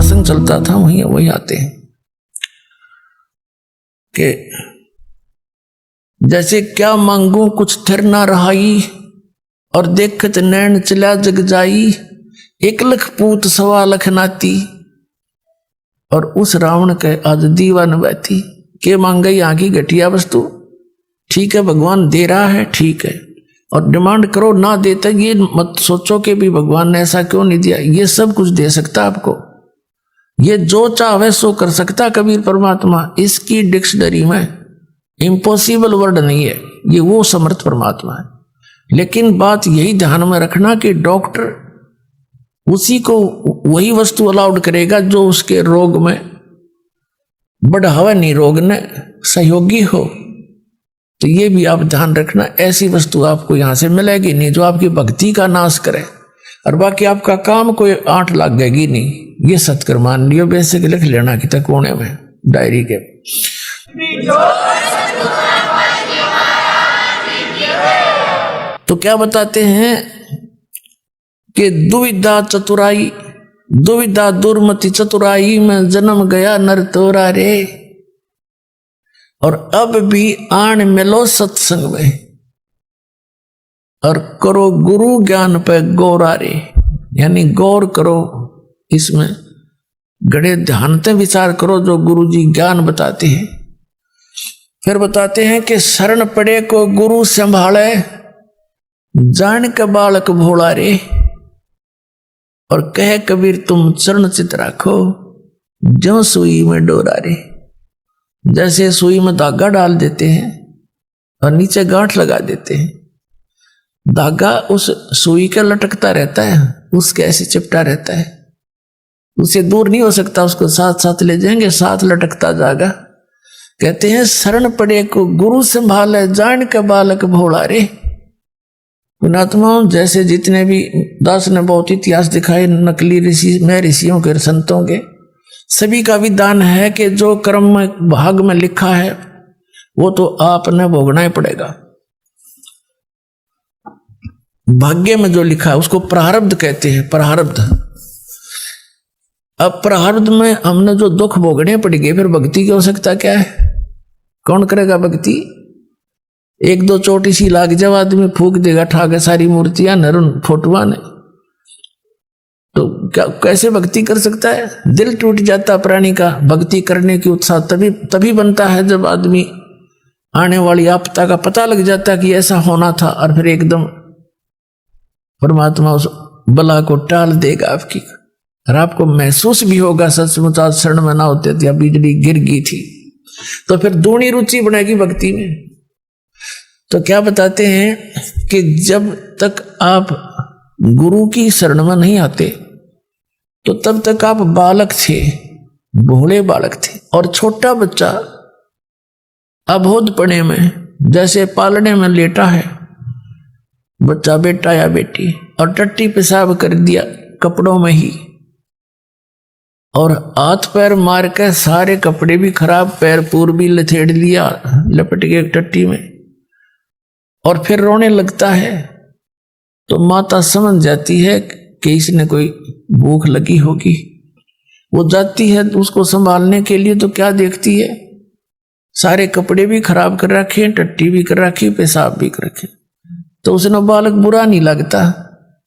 प्रसंग चलता था वही आते हैं कि जैसे क्या मांगू कुछ थिर ना रहाई, और देखत नैन चला जग जाई, 1 लख पूत 1.25 लाख नाती, और उस रावण के आज दीवान बैठी। के मांग गई यहाँ की घटिया वस्तु, ठीक है भगवान दे रहा है ठीक है, और डिमांड करो ना देता ये मत सोचो कि भी भगवान ने ऐसा क्यों नहीं दिया। ये सब कुछ दे सकता आपको, ये जो चाहे सो कर सकता कबीर परमात्मा। इसकी डिक्शनरी में इम्पॉसिबल वर्ड नहीं है, ये वो समर्थ परमात्मा है। लेकिन बात यही ध्यान में रखना कि डॉक्टर उसी को वही वस्तु अलाउड करेगा जो उसके रोग में बढ़ावा नहीं, रोग ने सहयोगी हो। तो ये भी आप ध्यान रखना, ऐसी वस्तु आपको यहां से मिलेगी नहीं जो आपकी भक्ति का नाश करे, और बाकी आपका काम कोई 8 लाख गएगी नहीं। ये सत्कर मान लियो, बेसिक लिख लेना कि तक कोने में डायरी के। तो क्या बताते हैं कि दुविधा चतुराई, दुविधा दुर्मति चतुराई में जन्म गया नर तोरा रे, और अब भी आन मिलो सत्संग में, और करो गुरु ज्ञान पे गौरा रे, यानी गौर करो इसमें, गड़े ध्यान से विचार करो जो गुरु जी ज्ञान बताते हैं। फिर बताते हैं कि शरण पड़े को गुरु संभाले, जान के बालक भोला रे, और कहे कबीर तुम चरण चित राखो, जो सुई में डोरा रे। जैसे सुई में धागा डाल देते हैं और नीचे गांठ लगा देते हैं, धागा उस सुई के लटकता रहता है, उसके ऐसे चिपटा रहता है, उसे दूर नहीं हो सकता, उसको साथ साथ ले जाएंगे, साथ लटकता जाएगा। कहते हैं शरण पड़े को गुरु संभाले, जान के बालक भोला रे। पुणात्मा जैसे जितने भी दास ने बहुत इतिहास दिखाए नकली ऋषि में, ऋषियों के संतों के, सभी का विधान है कि जो कर्म में भाग में लिखा है वो तो आपने भोगना ही पड़ेगा। भाग्य में जो लिखा है उसको प्रारब्ध कहते हैं, प्रारब्ध। अब प्रारब्ध में हमने जो दुख भोगने पड़ेंगे, फिर भक्ति की आवश्यकता क्या है? कौन करेगा भक्ति? 1-2 चोटी सी लाग जब आदमी फूक देगा ठाके सारी मूर्तियां नरुन फोटुआ ने, तो क्या कैसे भक्ति कर सकता है? दिल टूट जाता प्राणी का। भक्ति करने की उत्साह तभी बनता है जब आदमी आने वाली आपदा का पता लग जाता कि ऐसा होना था, और फिर एकदम परमात्मा उस बला को टाल देगा आपकी, और आपको महसूस भी होगा सचमुच आज शरण में ना होते थे, बिजली गिर गई थी। तो फिर दूनी रुचि बनेगी भक्ति में। तो क्या बताते हैं कि जब तक आप गुरु की शरण में नहीं आते तो तब तक आप बालक थे, भोले बालक थे। और छोटा बच्चा अबोधपणे में जैसे पालने में लेटा है बच्चा, बेटा या बेटी, और टट्टी पेशाब कर दिया कपड़ों में ही, और हाथ पैर मार के सारे कपड़े भी खराब, पैर पूर भी लथेड़ लिया लपट के टट्टी में, और फिर रोने लगता है, तो माता समझ जाती है कि इसने कोई भूख लगी होगी। वो जाती है उसको संभालने के लिए, तो क्या देखती है? सारे कपड़े भी खराब कर रखे, टट्टी भी कर रखी, पेशाब भी कर रखे। तो उसने बालक बुरा नहीं लगता,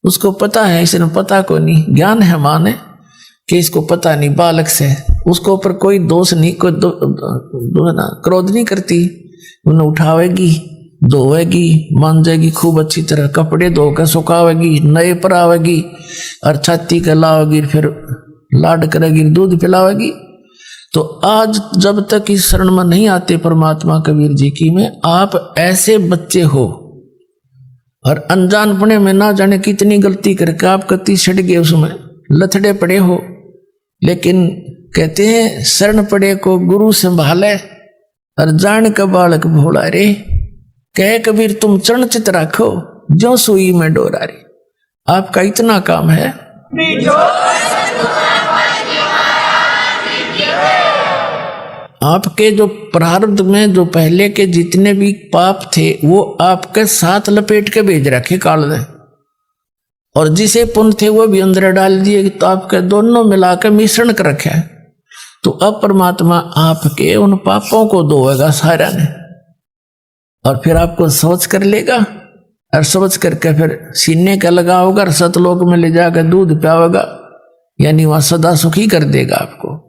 उसको पता है, इसने पता को नहीं, ज्ञान है मां ने कि इसको पता नहीं, बालक से उसको ऊपर कोई दोष नहीं, कोई क्रोध नहीं करती। उन्हें उठावेगी, धोएगी, मांजेगी खूब अच्छी तरह, कपड़े धोकर सुखावेगी, नए पर आवेगी, और छाती के लावेगी, फिर लाड करेगी, दूध पिलावेगी। तो आज जब तक इस शरण में नहीं आते परमात्मा कबीर जी की में, आप ऐसे बच्चे हो, और अनजानपने में ना जाने कितनी गलती करके आप कति छट गए, उसमें लथड़े पड़े हो। लेकिन कहते हैं शरण पड़े को गुरु संभाले, और जान का बालक भोला रे। कहे कबीर तुम चरण चित राखो, जो सुई में डोरा रे। आपका इतना काम है। आपके जो प्रारब्ध में जो पहले के जितने भी पाप थे वो आपके साथ लपेट के भेज रखे काल ने, और जिसे पुण्य थे वो भी अंदर डाल दिए, तो आपके दोनों मिलाकर मिश्रण कर रखा है। तो अब परमात्मा आपके उन पापों को धोएगा सारा ने, और फिर आपको सोच कर लेगा, और सोच करके फिर सीने का लगाओगा और सतलोक में ले जाकर दूध पियाओगा, यानी वहां सदा सुखी कर देगा आपको।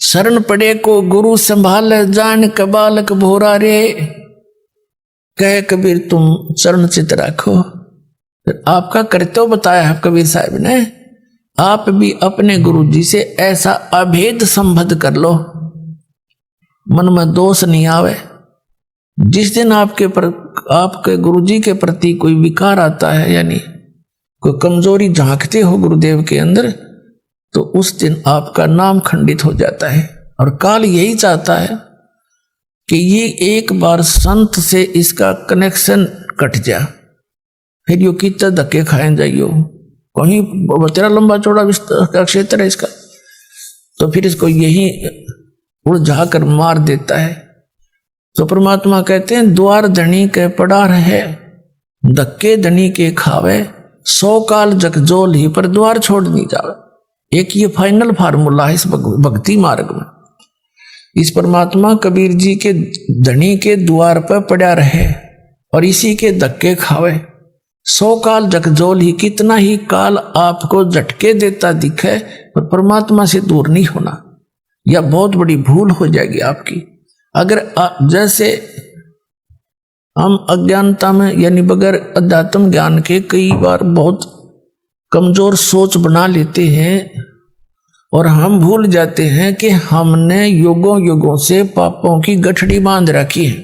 शरण पड़े को गुरु संभाल, जान कबालक भोरा रे, कहे कबीर तुम चरण चित रखो। फिर आपका कर्तव्य बताया है कबीर साहब ने, आप भी अपने गुरु जी से ऐसा अभेद संबंध कर लो, मन में दोष नहीं आवे। जिस दिन आपके गुरु जी के प्रति कोई विकार आता है, यानी कोई कमजोरी झांकते हो गुरुदेव के अंदर, तो उस दिन आपका नाम खंडित हो जाता है। और काल यही चाहता है कि ये एक बार संत से इसका कनेक्शन कट जा, फिर यो कितना धक्के खाए जाइयो, कहीं तेरा लंबा चौड़ा का क्षेत्र है इसका, तो फिर इसको यही उलझा कर मार देता है। तो परमात्मा कहते हैं द्वार धनी के पड़ा रहे, धक्के धनी के खावे, 100 काल जगजोल ही पर द्वार छोड़ नहीं जावे। एक ये फाइनल फार्मूला है इस भक्ति मार्ग में। इस परमात्मा कबीर जी के धनी के द्वार पर पड़ा रहे और इसी के धक्के खावे, 100 काल जगजोल ही, कितना ही काल आपको झटके देता दिखे पर परमात्मा से दूर नहीं होना, यह बहुत बड़ी भूल हो जाएगी आपकी। अगर जैसे हम अज्ञानता में यानी बगैर अध्यात्म ज्ञान के कई बार बहुत कमजोर सोच बना लेते हैं और हम भूल जाते हैं कि हमने युगों युगों से पापों की गठड़ी बांध रखी है।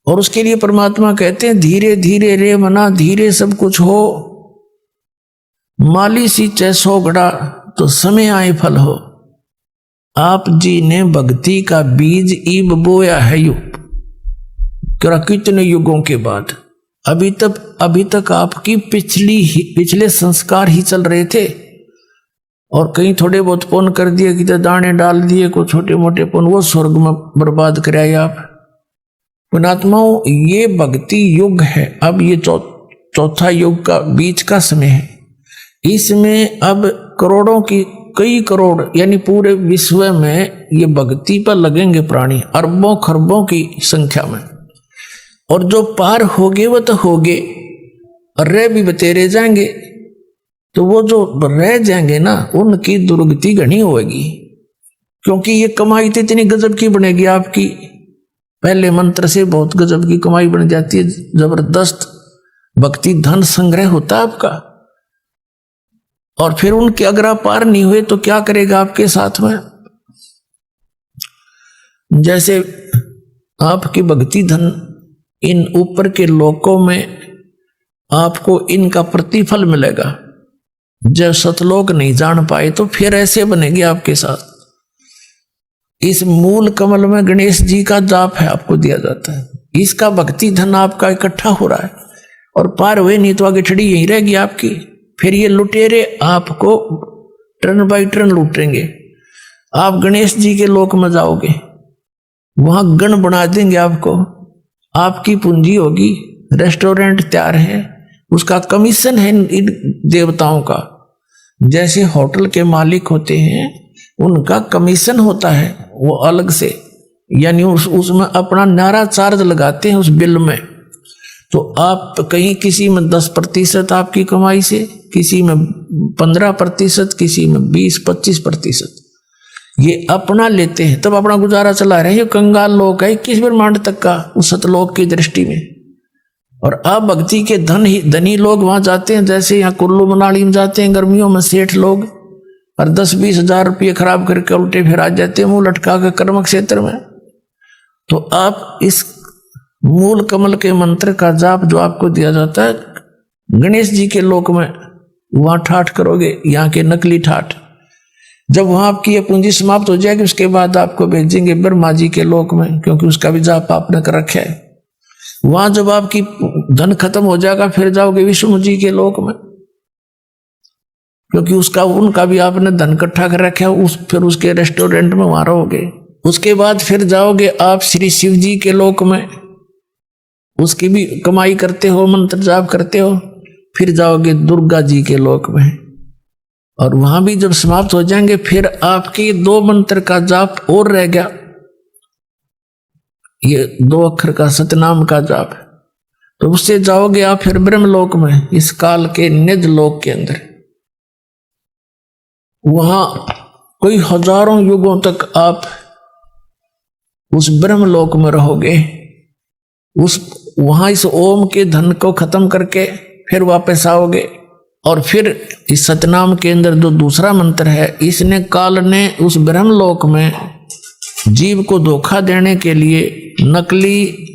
और उसके लिए परमात्मा कहते हैं धीरे धीरे रे मना, धीरे सब कुछ हो, माली सी चैसो गड़ा तो समय आए फल हो। आप जी ने भक्ति का बीज ईब बोया है कितने युगों के बाद, अभी तक आपकी पिछले संस्कार ही चल रहे थे, और कहीं थोड़े बहुत पुण्य कर दिए, कि दाने डाल दिए को छोटे मोटे पुण्य, वो स्वर्ग में बर्बाद कराए आप। पुणात्माओं, ये भक्ति युग है, अब ये चौथा युग का बीच का समय है। इसमें अब करोड़ों की, कई करोड़ यानी पूरे विश्व में ये भक्ति पर लगेंगे प्राणी, अरबों खरबों की संख्या में। और जो पार होगे वो तो होगे, और रह भी बतेरे जाएंगे, तो वो जो रह जाएंगे ना उनकी दुर्गति घनी होगी, क्योंकि ये कमाई तो इतनी गजब की बनेगी आपकी, पहले मंत्र से बहुत गजब की कमाई बन जाती है, जबरदस्त भक्ति धन संग्रह होता है आपका। और फिर उनके अगर आप पार नहीं हुए तो क्या करेगा आपके साथ में? जैसे आपकी भक्ति धन इन ऊपर के लोकों में आपको इनका प्रतिफल मिलेगा, जब सतलोक नहीं जान पाए तो फिर ऐसे बनेगी आपके साथ। इस मूल कमल में गणेश जी का जाप है, आपको दिया जाता है, इसका भक्ति धन आपका इकट्ठा हो रहा है, और पार हुए नहीं तो आगे छड़ी यही रहेगी आपकी। फिर ये लुटेरे आपको टर्न बाई टर्न लूटेंगे। आप गणेश जी के लोक में जाओगे, वहां गण बना देंगे आपको, आपकी पूंजी होगी, रेस्टोरेंट तैयार है, उसका कमीशन है इन देवताओं का। जैसे होटल के मालिक होते हैं उनका कमीशन होता है वो अलग से, यानी उसमें अपना नारा चार्ज लगाते हैं उस बिल में। तो आप कहीं किसी में 10% आपकी कमाई से, किसी में 15%, किसी में 20-25% ये अपना लेते हैं, तब अपना गुजारा चला रहे हैं। कंगाल लोग है 21 ब्रह्मांड तक का उस सतलोक की दृष्टि में। और अब भक्ति के धनी लोग वहां जाते हैं, जैसे यहाँ कुल्लू मनाली में जाते हैं गर्मियों में सेठ लोग, और 10-20 हजार रुपये खराब करके उल्टे फिर आ जाते हैं मुंह लटका के कर्म क्षेत्र में। तो आप इस मूल कमल के मंत्र का जाप जो आपको दिया जाता है गणेश जी के लोक में, वहां ठाठ करोगे, यहाँ के नकली ठाठ। जब वहां आपकी ये पूंजी समाप्त हो जाएगी उसके बाद आपको भेजेंगे ब्रह्मा जी के लोक में, क्योंकि उसका भी जाप आपने कर रखा है। वहां जब आपकी धन खत्म हो जाएगा फिर जाओगे विष्णु जी के लोक में, क्योंकि उनका भी आपने धन इकट्ठा कर रखा है, फिर उसके रेस्टोरेंट में वहां रहोगे। उसके बाद फिर जाओगे आप श्री शिव जी के लोक में, उसकी भी कमाई करते हो, मंत्र जाप करते हो। फिर जाओगे दुर्गा जी के लोक में, और वहां भी जब समाप्त हो जाएंगे फिर आपके 2 मंत्र का जाप और रह गया, ये 2 अक्षर का सतनाम का जाप, तो उससे जाओगे आप फिर ब्रह्मलोक में, इस काल के निज लोक के अंदर। वहां कोई हजारों युगों तक आप उस ब्रह्मलोक में रहोगे। वहां इस ओम के धन को खत्म करके फिर वापस आओगे, और फिर इस सतनाम के अंदर जो दूसरा मंत्र है, इसने काल ने उस ब्रह्मलोक में जीव को धोखा देने के लिए नकली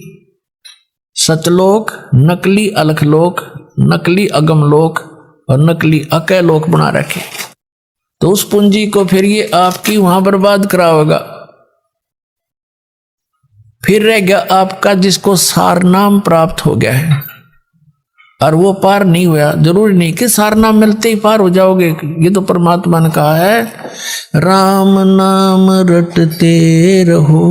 सतलोक, नकली अलखलोक, नकली अगमलोक और नकली अकैलोक बना रखे। तो उस पूंजी को फिर ये आपकी वहां बर्बाद कराएगा। फिर रह गया आपका जिसको सार नाम प्राप्त हो गया है और वो पार नहीं हुआ। जरूरी नहीं कि सार नाम मिलते ही पार हो जाओगे, ये तो परमात्मा ने कहा है, राम नाम रटते रहो,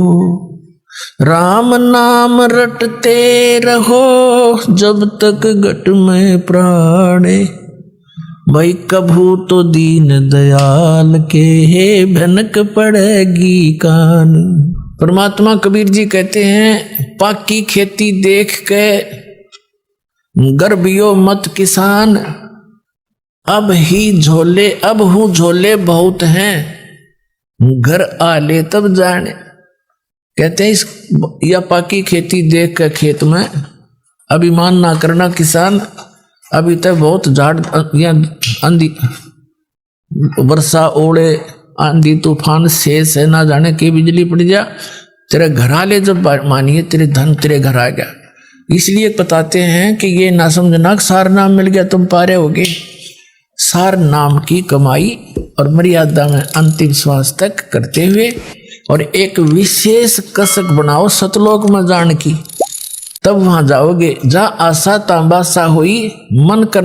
राम नाम रटते रहो, जब तक घट में प्राणे, भाई कभू तो दीन दयाल के भनक पड़ेगी कान। परमात्मा कबीर जी कहते हैं, पाकी खेती देख के गर्भियो मत किसान, अब हूँ झोले बहुत हैं, घर आले तब जाने। कहते हैं इस या पाकी खेती देख के खेत में अभिमान ना करना किसान, अभी तक बहुत झाड़ या आंधी वर्षा ओले आंधी तूफान शेष है, ना जाने की बिजली पड़ जा, तेरे घर आले जब मानिए तेरे धन तेरे घर आ गया। इसलिए बताते हैं कि ये ना समझना सार नाम मिल गया तुम पारे होगे। सार नाम की कमाई और मर्यादा में अंतिम श्वास तक करते हुए, और एक विशेष कसक बनाओ सतलोक में जान की, तब वहां जाओगे। जा आशा तांबासा हुई मन कर